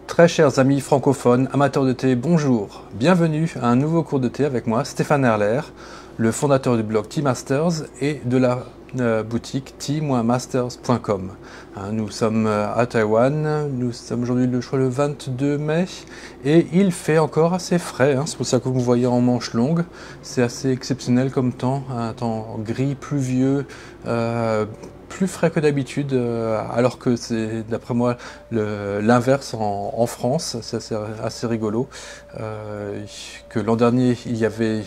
Très chers amis francophones, amateurs de thé, bonjour. Bienvenue à un nouveau cours de thé avec moi, Stéphane Erler, le fondateur du blog Tea Masters et de la boutique tea-masters.com. Nous sommes à Taïwan, nous sommes aujourd'hui le 22 mai et il fait encore assez frais, c'est pour ça que vous me voyez en manche longue. C'est assez exceptionnel comme temps, un temps gris, pluvieux, plus frais que d'habitude, alors que c'est d'après moi l'inverse en France. C'est assez rigolo. Que l'an dernier il y avait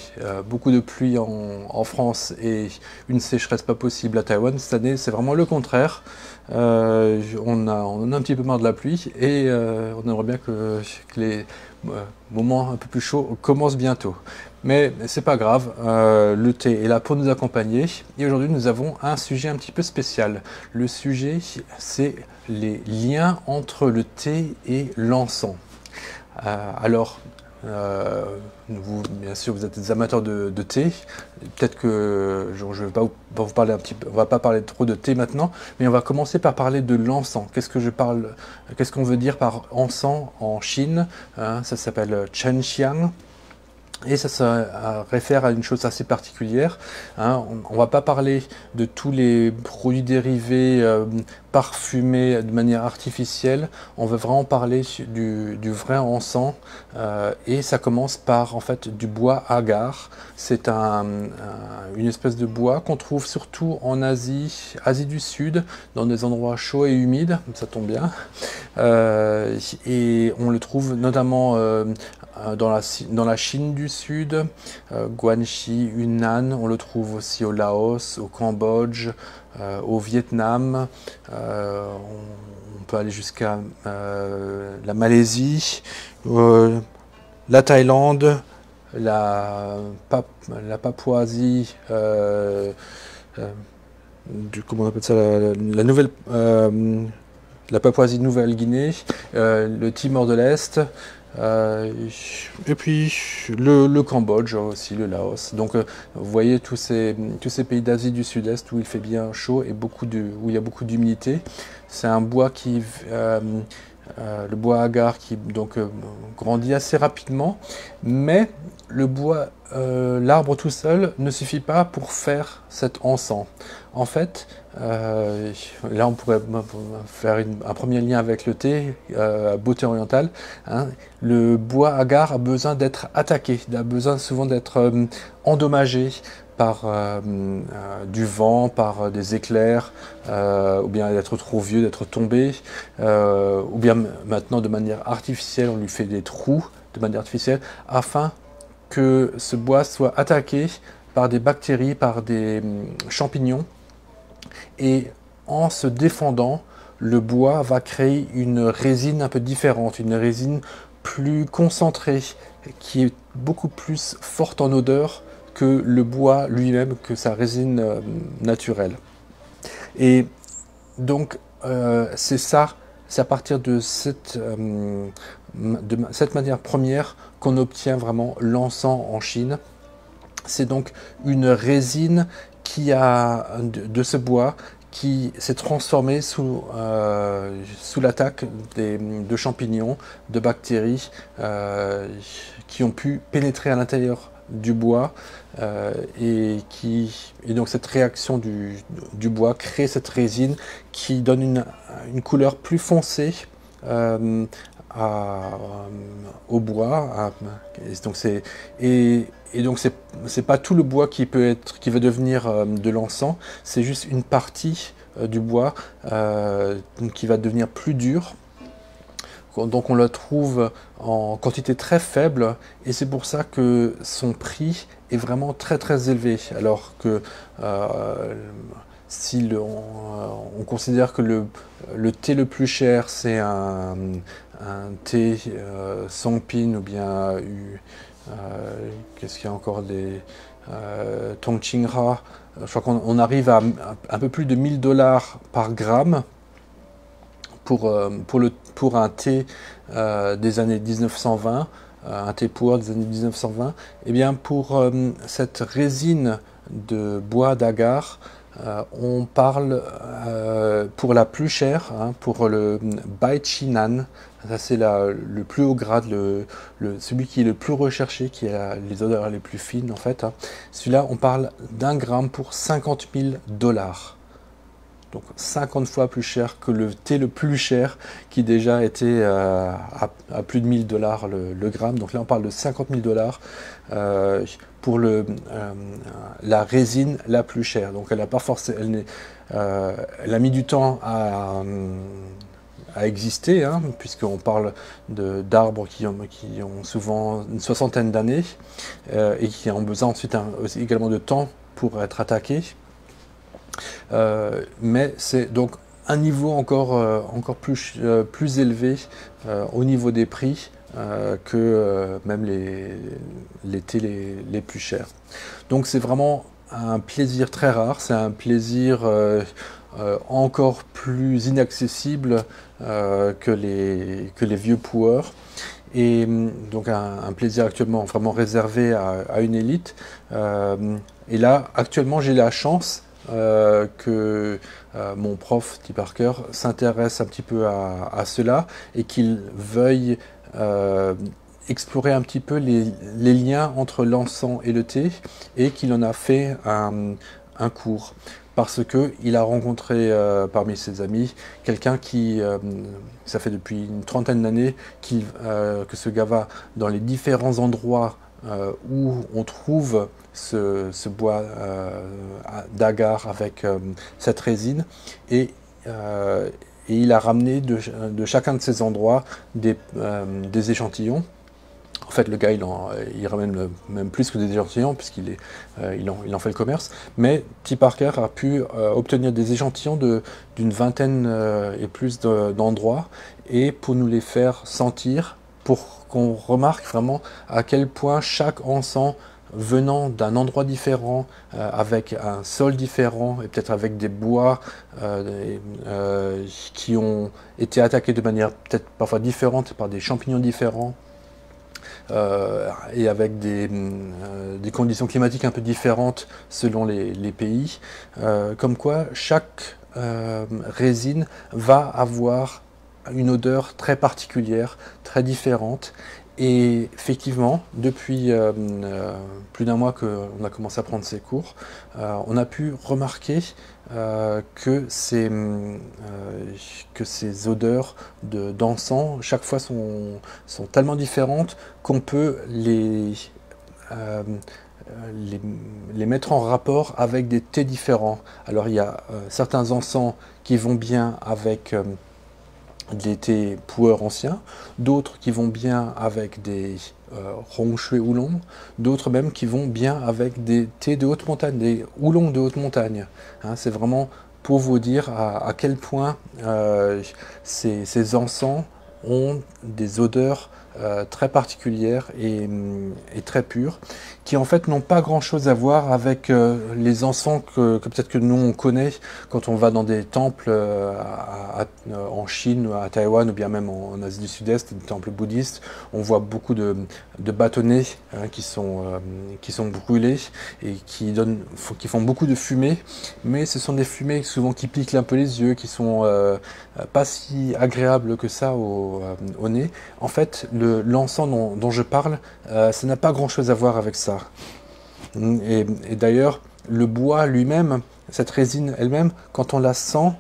beaucoup de pluie en France et une sécheresse pas possible à Taïwan. Cette année c'est vraiment le contraire. On a un petit peu marre de la pluie et on aimerait bien que les moments un peu plus chauds commencent bientôt. Mais c'est pas grave, le thé est là pour nous accompagner et aujourd'hui nous avons un sujet un petit peu spécial. Le sujet c'est les liens entre le thé et l'encens. Vous, bien sûr, vous êtes des amateurs de thé. Peut-être que je vais pas vous parler un petit peu, on va pas parler trop de thé maintenant, mais on va commencer par parler de l'encens. Qu'est-ce qu'on veut dire par encens en Chine? Ça s'appelle Chenxiang. Et ça se réfère à une chose assez particulière. On ne va pas parler de tous les produits dérivés parfumés de manière artificielle. On veut vraiment parler du vrai encens. Et ça commence par en fait du bois agar. C'est une espèce de bois qu'on trouve surtout en Asie du Sud, dans des endroits chauds et humides. Ça tombe bien. Et on le trouve notamment dans la Chine du Sud, Guangxi, Yunnan, on le trouve aussi au Laos, au Cambodge, au Vietnam, on peut aller jusqu'à la Malaisie, la Thaïlande, la Papouasie, comment on appelle ça, la Papouasie-Nouvelle-Guinée, le Timor de l'Est, et puis le Cambodge aussi, le Laos. Donc vous voyez tous ces pays d'Asie du Sud-Est où il fait bien chaud et où il y a beaucoup d'humidité. C'est un bois le bois agar qui donc grandit assez rapidement, mais l'arbre tout seul ne suffit pas pour faire cet encens. En fait, là on pourrait faire un premier lien avec le thé, beauté orientale. Le bois agar a besoin d'être attaqué, a besoin souvent d'être endommagé par du vent, par des éclairs, ou bien d'être trop vieux, d'être tombé, ou bien maintenant de manière artificielle, on lui fait des trous de manière artificielle, afin que ce bois soit attaqué par des bactéries, par des champignons, et en se défendant, le bois va créer une résine un peu différente, une résine plus concentrée, qui est beaucoup plus forte en odeur que le bois lui-même, que sa résine naturelle. Et donc, c'est à partir de cette matière première qu'on obtient vraiment l'encens en Chine. C'est donc une résine de ce bois qui s'est transformée sous l'attaque de champignons, de bactéries qui ont pu pénétrer à l'intérieur du bois et donc cette réaction du bois crée cette résine qui donne une couleur plus foncée au bois. Donc c'est pas tout le bois qui va devenir de l'encens, c'est juste une partie du bois qui va devenir plus dur. Donc on le trouve en quantité très faible et c'est pour ça que son prix est vraiment très très élevé. Alors que si on considère que le thé le plus cher c'est un thé Songpin ou bien qu'est-ce qu'il y a encore des Tongqinghua, je crois qu'on arrive à un peu plus de 1000 $ par gramme pour un thé des années 1920, un thé pour des années 1920. Et bien pour cette résine de bois d'agar, on parle pour la plus chère, pour le Baichinan, Ça, c'est le plus haut grade, celui qui est le plus recherché, qui a les odeurs les plus fines, en fait. Hein. Celui-là, on parle d'1 gramme pour 50 000 $. Donc 50 fois plus cher que le thé le plus cher, qui déjà était à plus de 1000 $ le gramme. Donc là, on parle de 50 000 $ pour la résine la plus chère. Donc elle a pas forcément, elle a mis du temps à exister, hein, puisqu'on parle d'arbres qui ont souvent une soixantaine d'années et qui ont besoin ensuite également de temps pour être attaqués. Mais c'est donc un niveau encore plus élevé au niveau des prix que même les thés les plus chers. Donc c'est vraiment un plaisir très rare, c'est un plaisir encore plus inaccessible que les vieux pour. Et donc un plaisir actuellement vraiment réservé à une élite. Et là, actuellement, j'ai la chance que mon prof, T. Parker, s'intéresse un petit peu à cela et qu'il veuille explorer un petit peu les liens entre l'encens et le thé, et qu'il en a fait un cours. Parce qu'il a rencontré parmi ses amis quelqu'un qui, ça fait depuis une trentaine d'années, que ce gars va dans les différents endroits où on trouve ce bois d'agar avec cette résine, et il a ramené de chacun de ces endroits des échantillons. En fait, le gars, il ramène même plus que des échantillons, puisqu'il il en fait le commerce. Mais T. Parker a pu obtenir des échantillons d'une vingtaine et plus d'endroits, et pour nous les faire sentir, pour qu'on remarque vraiment à quel point chaque encens venant d'un endroit différent, avec un sol différent, et peut-être avec des bois qui ont été attaqués de manière peut-être parfois différente par des champignons différents, et avec des conditions climatiques un peu différentes selon les pays, comme quoi chaque résine va avoir une odeur très particulière, très différente. Et effectivement, depuis plus d'un mois qu'on a commencé à prendre ces cours, on a pu remarquer que ces odeurs d'encens, chaque fois, sont tellement différentes qu'on peut les mettre en rapport avec des thés différents. Alors il y a certains encens qui vont bien avec des thés pu'er anciens, d'autres qui vont bien avec des hong shui oolong, d'autres même qui vont bien avec des thés de haute montagne, des oolongs de haute montagne. Hein, c'est vraiment pour vous dire à quel point ces encens ont des odeurs très particulières et très pures, qui en fait n'ont pas grand chose à voir avec les encens que peut-être que nous on connaît quand on va dans des temples en Chine, à Taïwan, ou bien même en Asie du Sud-Est, des temples bouddhistes. On voit beaucoup de bâtonnets qui sont brûlés et qui font beaucoup de fumée, mais ce sont des fumées souvent qui piquent un peu les yeux, qui sont pas si agréables que ça au nez. En fait, l'encens dont je parle, ça n'a pas grand chose à voir avec ça. Et d'ailleurs, le bois lui-même, cette résine elle-même, quand on la sent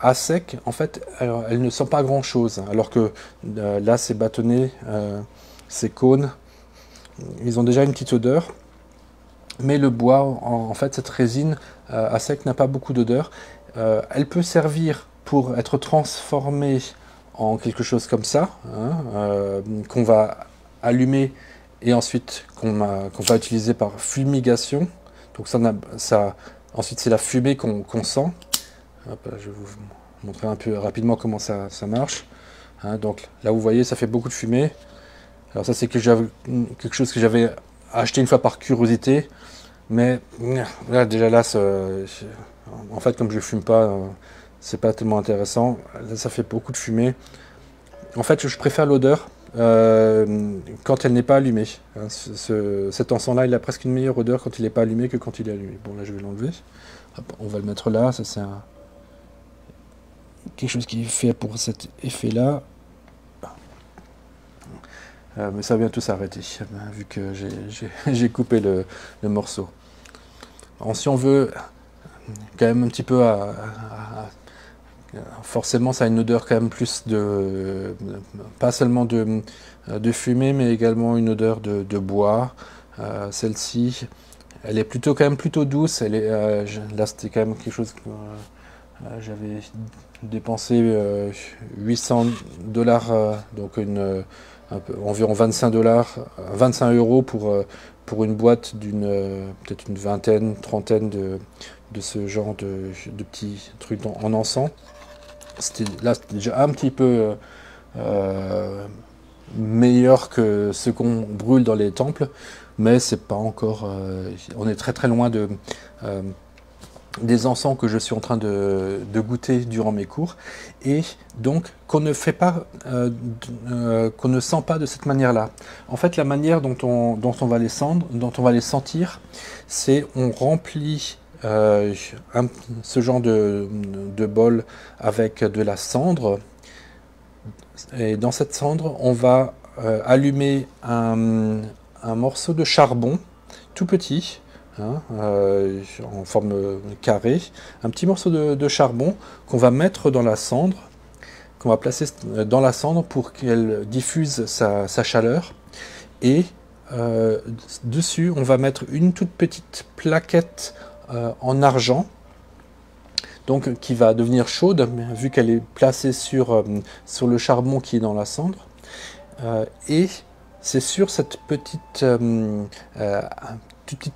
à sec, en fait, elle ne sent pas grand chose. Alors que là, ces bâtonnets, ces cônes, ils ont déjà une petite odeur. Mais le bois, en fait, cette résine à sec n'a pas beaucoup d'odeur. Elle peut servir pour être transformée en quelque chose comme ça, hein, qu'on va allumer et ensuite qu'on va utiliser par fumigation. Donc ensuite c'est la fumée qu'on sent. Hop, je vais vous montrer un peu rapidement comment ça marche. Hein, donc là vous voyez, ça fait beaucoup de fumée. Alors ça c'est quelque chose que j'avais acheté une fois par curiosité, mais là déjà là, en fait comme je fume pas, c'est pas tellement intéressant. Là, ça fait beaucoup de fumée. En fait, je préfère l'odeur quand elle n'est pas allumée. Hein, cet encens-là, il a presque une meilleure odeur quand il n'est pas allumé que quand il est allumé. Bon, là, je vais l'enlever. On va le mettre là. Ça, quelque chose qui est fait pour cet effet-là. Mais ça va bientôt s'arrêter, vu que j'ai coupé le morceau. Alors, si on veut quand même un petit peu forcément ça a une odeur quand même plus de pas seulement de fumée, mais également une odeur de bois. Celle-ci, elle est plutôt quand même plutôt douce. Elle est là, c'était quand même quelque chose que j'avais dépensé 800 $, donc environ 25 € pour une boîte d'une peut-être une vingtaine, trentaine de ce genre de petits trucs en encens. C'était déjà un petit peu meilleur que ce qu'on brûle dans les temples, mais c'est pas encore. On est très très loin des encens que je suis en train de goûter durant mes cours, et donc qu'on ne fait pas, qu'on ne sent pas de cette manière-là. En fait, la manière dont on va les sentir, c'est on remplit ce genre de bol avec de la cendre, et dans cette cendre, on va allumer un morceau de charbon tout petit. En forme carrée, un petit morceau de charbon qu'on va mettre dans la cendre, qu'on va placer dans la cendre pour qu'elle diffuse sa chaleur, et dessus on va mettre une toute petite plaquette en argent, donc qui va devenir chaude vu qu'elle est placée sur le charbon qui est dans la cendre, et c'est sur cette petite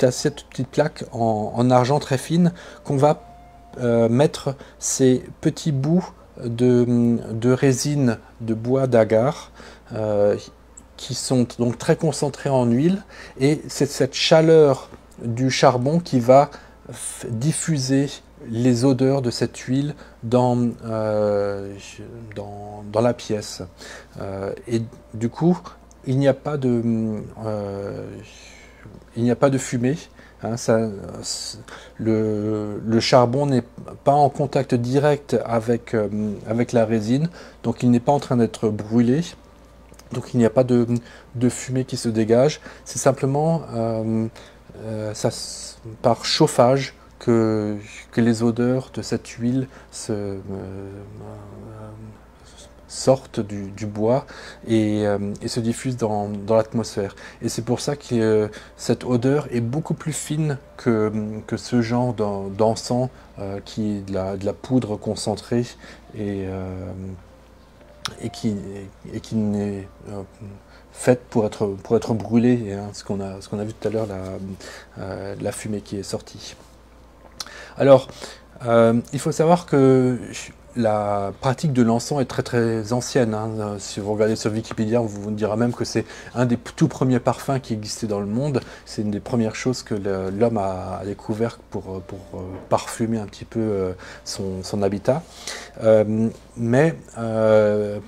assiette, toute petite plaque en argent très fine qu'on va mettre ces petits bouts de résine de bois d'agar qui sont donc très concentrés en huile, et c'est cette chaleur du charbon qui va diffuser les odeurs de cette huile dans la pièce. Et du coup, il n'y a pas de fumée. Le charbon n'est pas en contact direct avec la résine, donc il n'est pas en train d'être brûlé. Donc il n'y a pas de fumée qui se dégage. C'est simplement par chauffage que les odeurs de cette huile sortent du bois et se diffusent dans l'atmosphère. Et c'est pour ça que cette odeur est beaucoup plus fine que ce genre d'encens qui est de la poudre concentrée et qui n'est faite pour être brûlée, hein, ce qu'on a vu tout à l'heure, la fumée qui est sortie. Alors, il faut savoir que la pratique de l'encens est très très ancienne, hein. Si vous regardez sur Wikipédia, on vous dira même que c'est un des tout premiers parfums qui existait dans le monde. C'est une des premières choses que l'homme a découvert pour parfumer un petit peu son habitat. Mais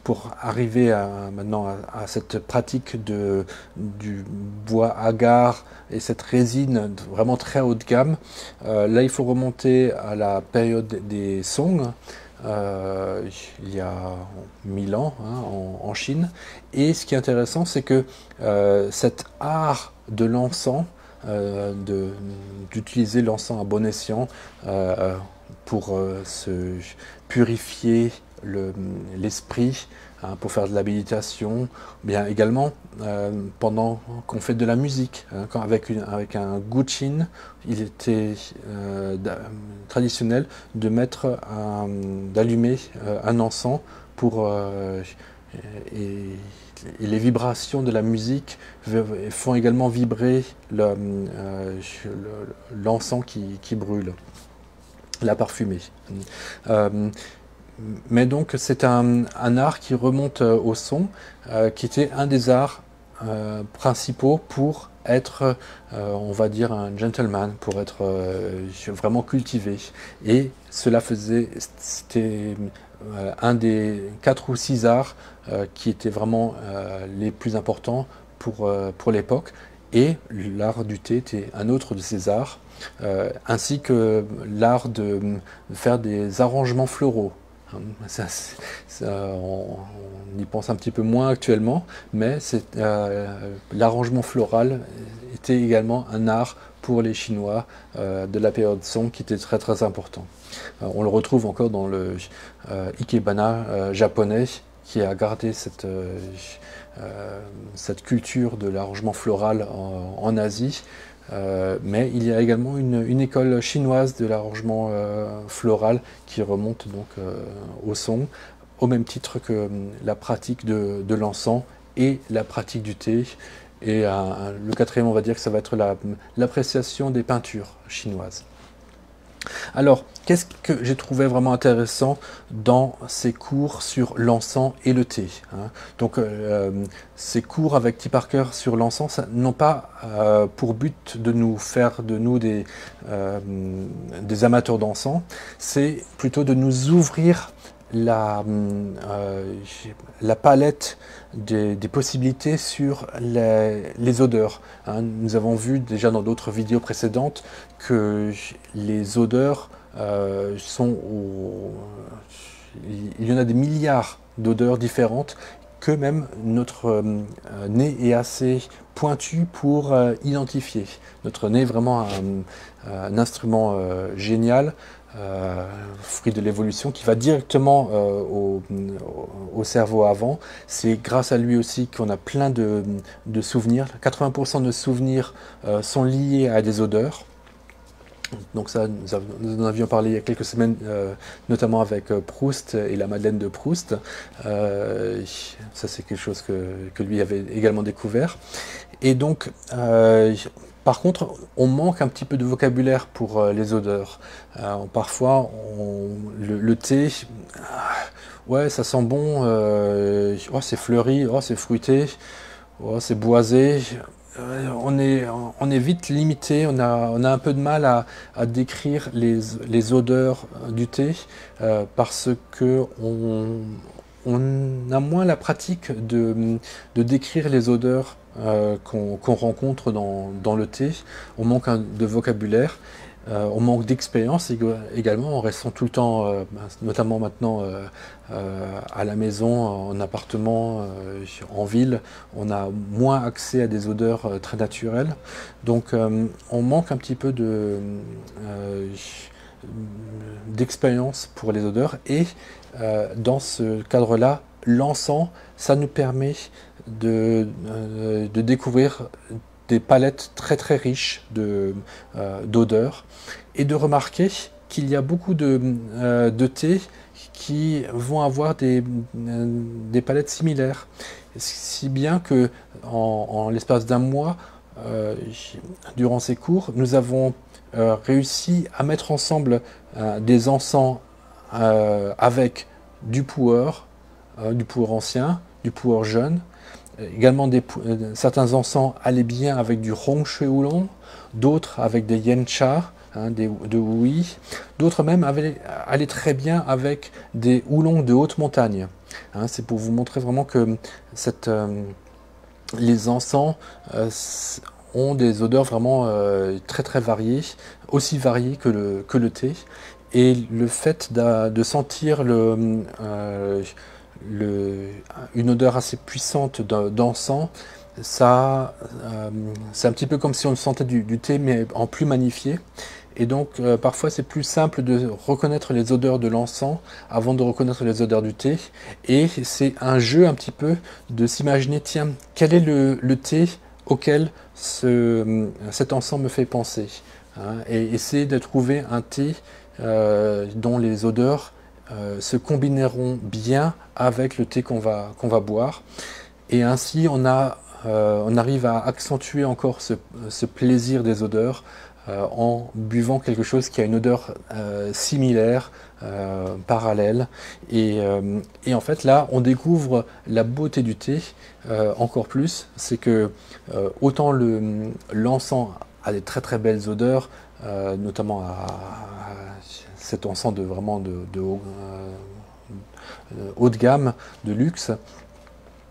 pour arriver maintenant à cette pratique du bois agar et cette résine vraiment très haut de gamme, là il faut remonter à la période des Song. Il y a 1000 ans, hein, en Chine. Et ce qui est intéressant, c'est que cet art de l'encens, d'utiliser l'encens à bon escient pour se purifier l'esprit, hein, pour faire de l'habilitation, bien également pendant qu'on fait de la musique, hein, avec un guqin, il était traditionnel de d'allumer un encens pour et les vibrations de la musique font également vibrer l'encens qui brûle, la parfumée. Mais donc c'est un art qui remonte au son, qui était un des arts principaux pour être, on va dire, un gentleman, pour être vraiment cultivé. Et c'était un des 4 ou 6 arts qui étaient vraiment les plus importants pour l'époque. Et l'art du thé était un autre de ces arts, ainsi que l'art de faire des arrangements floraux. On y pense un petit peu moins actuellement, mais l'arrangement floral était également un art pour les Chinois de la période Song qui était très très important. On le retrouve encore dans le ikebana japonais qui a gardé cette culture de l'arrangement floral en Asie. Mais il y a également une école chinoise de l'arrangement floral qui remonte donc au Song, au même titre que la pratique de l'encens et la pratique du thé. Et le quatrième, on va dire que ça va être l'appréciation des peintures chinoises. Alors, qu'est-ce que j'ai trouvé vraiment intéressant dans ces cours sur l'encens et le thé, hein? Donc, ces cours avec T. Parker sur l'encens n'ont pas pour but de nous faire de nous des amateurs d'encens, c'est plutôt de nous ouvrir la palette des possibilités sur les odeurs, hein. Nous avons vu déjà dans d'autres vidéos précédentes que les odeurs il y en a des milliards d'odeurs différentes, que même notre nez est assez pointu pour identifier. Notre nez est vraiment un instrument génial, fruit de l'évolution, qui va directement au cerveau avant. C'est grâce à lui aussi qu'on a plein de souvenirs. 80% de souvenirs sont liés à des odeurs. Donc ça, nous en avions parlé il y a quelques semaines, notamment avec Proust et la Madeleine de Proust. Ça, c'est quelque chose que lui avait également découvert. Et donc, par contre, on manque un petit peu de vocabulaire pour les odeurs. Parfois, le thé, ouais, ça sent bon, oh, c'est fleuri, oh, c'est fruité, oh, c'est boisé. On est vite limité, on a un peu de mal à décrire les odeurs du thé parce que on a moins la pratique de décrire les odeurs qu'on rencontre dans le thé. On manque de vocabulaire. On manque d'expérience également en restant tout le temps, notamment maintenant à la maison, en appartement, en ville, on a moins accès à des odeurs très naturelles. Donc on manque un petit peu d'expérience pour les odeurs et dans ce cadre-là, l'encens, ça nous permet de découvrir des palettes très très riches d'odeurs et de remarquer qu'il y a beaucoup de thés qui vont avoir des palettes similaires. Si bien que en l'espace d'un mois, durant ces cours, nous avons réussi à mettre ensemble des encens avec du pu'er ancien, du pu'er jeune. Également, certains encens allaient bien avec du Rong Shui Oolong, d'autres avec des Yancha, hein, de Hui, d'autres même allaient très bien avec des Oolong de haute montagne. Hein, c'est pour vous montrer vraiment que les encens ont des odeurs vraiment très très variées, aussi variées que le thé. Et le fait de sentir une odeur assez puissante d'encens, c'est un petit peu comme si on sentait du thé mais en plus magnifié. Et donc parfois c'est plus simple de reconnaître les odeurs de l'encens avant de reconnaître les odeurs du thé. Et c'est un jeu un petit peu de s'imaginer, tiens, quel est le thé auquel cet encens me fait penser, hein, et essayer de trouver un thé dont les odeurs se combineront bien avec le thé qu'on va boire. Et ainsi, on arrive à accentuer encore ce plaisir des odeurs en buvant quelque chose qui a une odeur similaire, parallèle. Et en fait, là, on découvre la beauté du thé encore plus. C'est que autant l'encens a des très très belles odeurs, notamment cet encens vraiment de haut de gamme, de luxe,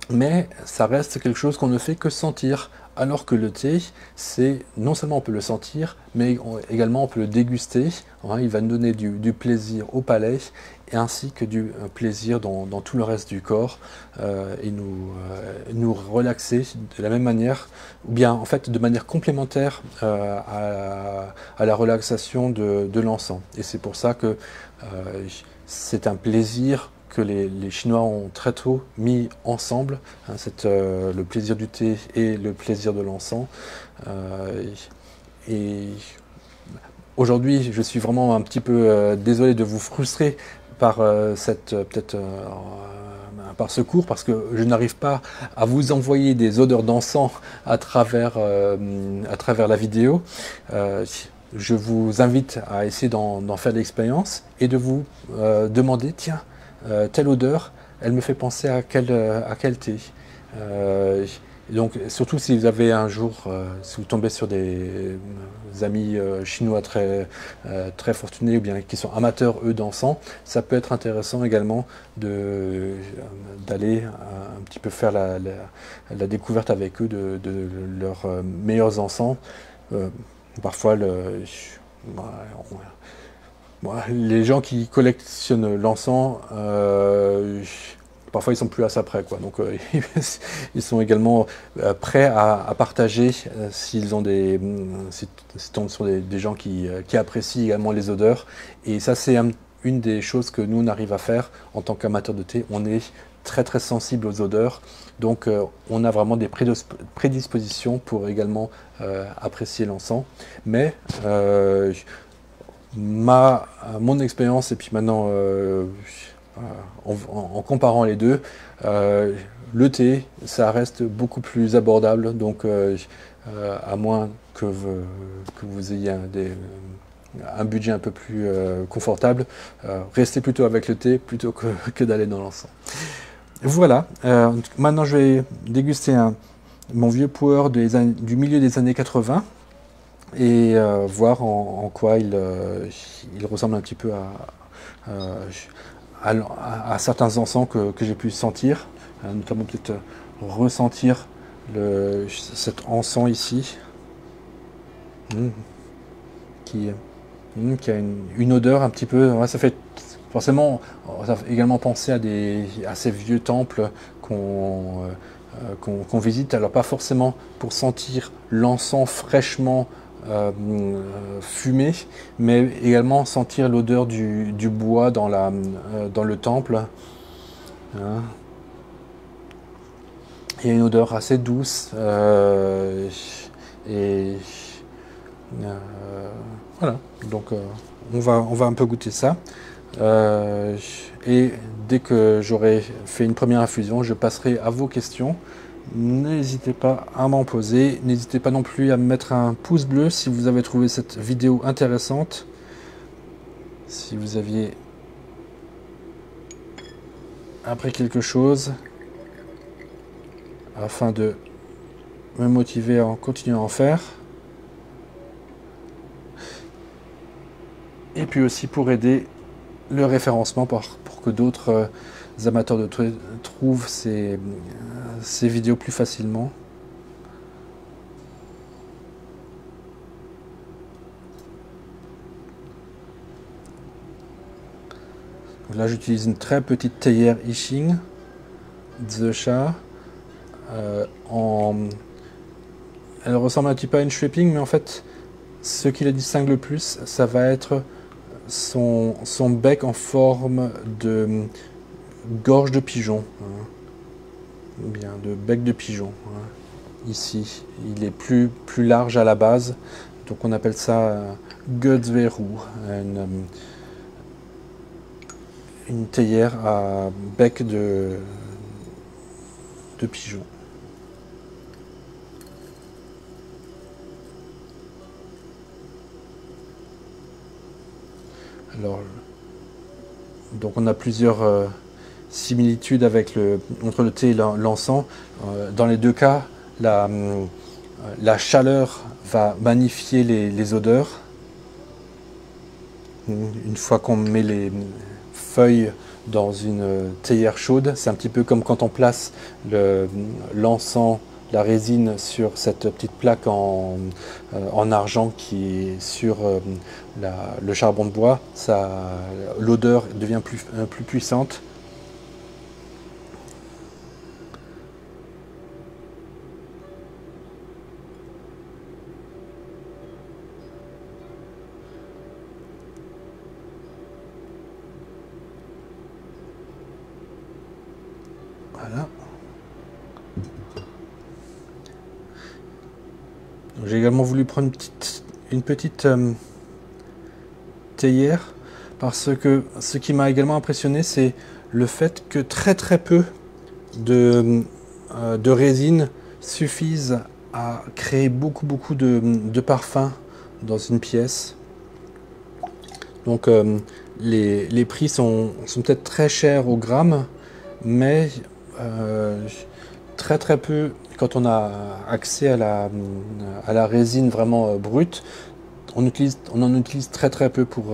mais ça reste quelque chose qu'on ne fait que sentir Alors que le thé, c'est non seulement on peut le sentir, mais également on peut le déguster. Hein, il va nous donner du plaisir au palais et ainsi que du plaisir dans tout le reste du corps et nous relaxer de la même manière, ou bien en fait de manière complémentaire à la relaxation de l'encens. Et c'est pour ça que c'est un plaisir que les Chinois ont très tôt mis ensemble, hein, le plaisir du thé et le plaisir de l'encens. Et aujourd'hui, je suis vraiment un petit peu désolé de vous frustrer par par ce cours, parce que je n'arrive pas à vous envoyer des odeurs d'encens à travers la vidéo. Je vous invite à essayer d'en faire l'expérience et de vous demander, tiens, telle odeur, elle me fait penser à quel thé. Donc, surtout si vous avez un jour, si vous tombez sur des amis chinois très fortunés ou bien qui sont amateurs, eux, d'encens, ça peut être intéressant également d'aller un petit peu faire la découverte avec eux de leurs meilleurs encens. Parfois, les gens qui collectionnent l'encens, parfois ils sont plus à ça près, quoi. Donc ils sont également prêts à partager s'ils tombent sur des gens qui apprécient également les odeurs. Et ça, c'est une des choses que nous on arrive à faire en tant qu'amateurs de thé. On est très sensible aux odeurs, donc on a vraiment des prédispositions pour également apprécier l'encens. Mais mon expérience, et puis maintenant en comparant les deux, le thé, ça reste beaucoup plus abordable, donc à moins que vous ayez un budget un peu plus confortable, restez plutôt avec le thé plutôt que d'aller dans l'encens. Voilà, maintenant je vais déguster mon vieux pu'er du milieu des années 80 et voir en quoi il ressemble un petit peu à certains encens que j'ai pu sentir, notamment peut-être ressentir cet encens ici, qui a une odeur un petit peu, ouais, ça fait forcément, ça fait également penser à ces vieux temples qu'on visite, alors pas forcément pour sentir l'encens fraîchement fumé, mais également sentir l'odeur du bois dans le temple. Hein. Il y a une odeur assez douce et voilà, donc on va un peu goûter ça. Et dès que j'aurai fait une première infusion, je passerai à vos questions. N'hésitez pas à m'en poser. N'hésitez pas non plus à me mettre un pouce bleu si vous avez trouvé cette vidéo intéressante. Si vous aviez appris quelque chose, afin de me motiver à continuer à en faire. Et puis aussi pour aider le référencement pour que d'autres amateurs de thé trouvent ces vidéos plus facilement. Là, j'utilise une très petite théière Yixing Zesha. Elle ressemble un petit peu à une Schwepping, mais en fait, ce qui la distingue le plus, ça va être son bec en forme de gorge de pigeon, hein. Bien, de bec de pigeon, hein. Ici, il est plus large à la base, donc on appelle ça Götzveru, une théière à bec de pigeon. Alors, donc on a plusieurs similitudes entre le thé et l'encens. Dans les deux cas, la chaleur va magnifier les odeurs. Une fois qu'on met les feuilles dans une théière chaude, c'est un petit peu comme quand on place l'encens la résine sur cette petite plaque en argent qui est sur le charbon de bois, l'odeur devient plus puissante. Voilà. J'ai également voulu prendre une petite théière parce que ce qui m'a également impressionné, c'est le fait que très peu de résine suffisent à créer beaucoup de parfums dans une pièce. Donc les prix sont peut-être très chers au gramme, mais très peu, quand on a accès à la résine vraiment brute, on en utilise très peu pour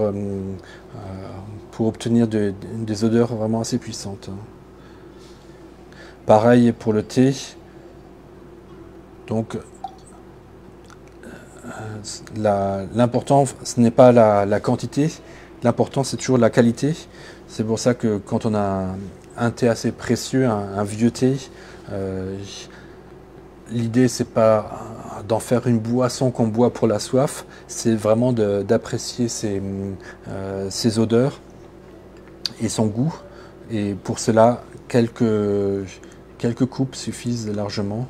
obtenir des odeurs vraiment assez puissantes. Pareil pour le thé. Donc l'important, ce n'est pas la quantité, l'important c'est toujours la qualité. C'est pour ça que quand on a un thé assez précieux, un vieux thé, l'idée c'est pas d'en faire une boisson qu'on boit pour la soif, c'est vraiment d'apprécier ses odeurs et son goût. Et pour cela, quelques coupes suffisent largement.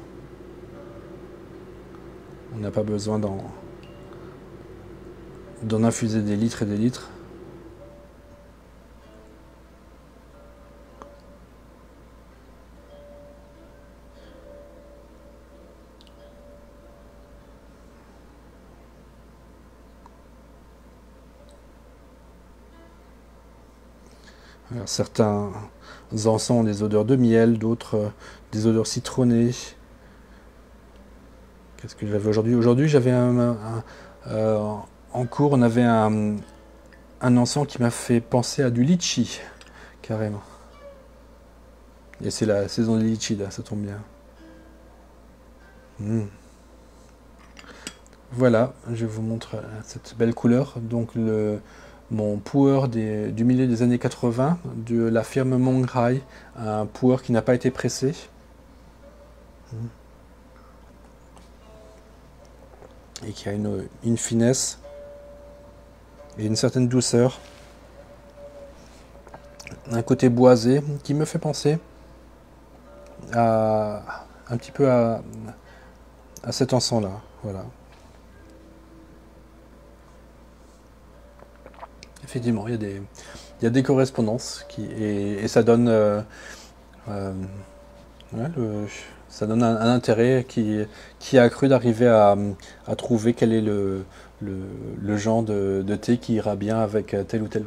On n'a pas besoin d'en infuser des litres et des litres. Alors, certains encens ont des odeurs de miel, d'autres des odeurs citronnées. Qu'est-ce que j'avais aujourd'hui? Aujourd'hui, j'avais en cours, on avait un encens qui m'a fait penser à du litchi, carrément. Et c'est la saison des litchis, là, ça tombe bien. Voilà, je vous montre cette belle couleur. Donc mon puer du milieu des années 80 de la firme Monghai, un puer qui n'a pas été pressé. Et qui a une finesse et une certaine douceur. Un côté boisé qui me fait penser un petit peu à cet encens-là. Voilà. Effectivement, il y a des correspondances et ça donne, ça donne un intérêt qui a accru d'arriver à trouver quel est le genre de thé qui ira bien avec tel ou tel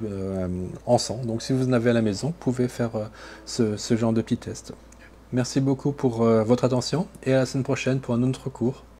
encens. Donc si vous en avez à la maison, vous pouvez faire ce genre de petit test. Merci beaucoup pour votre attention et à la semaine prochaine pour un autre cours.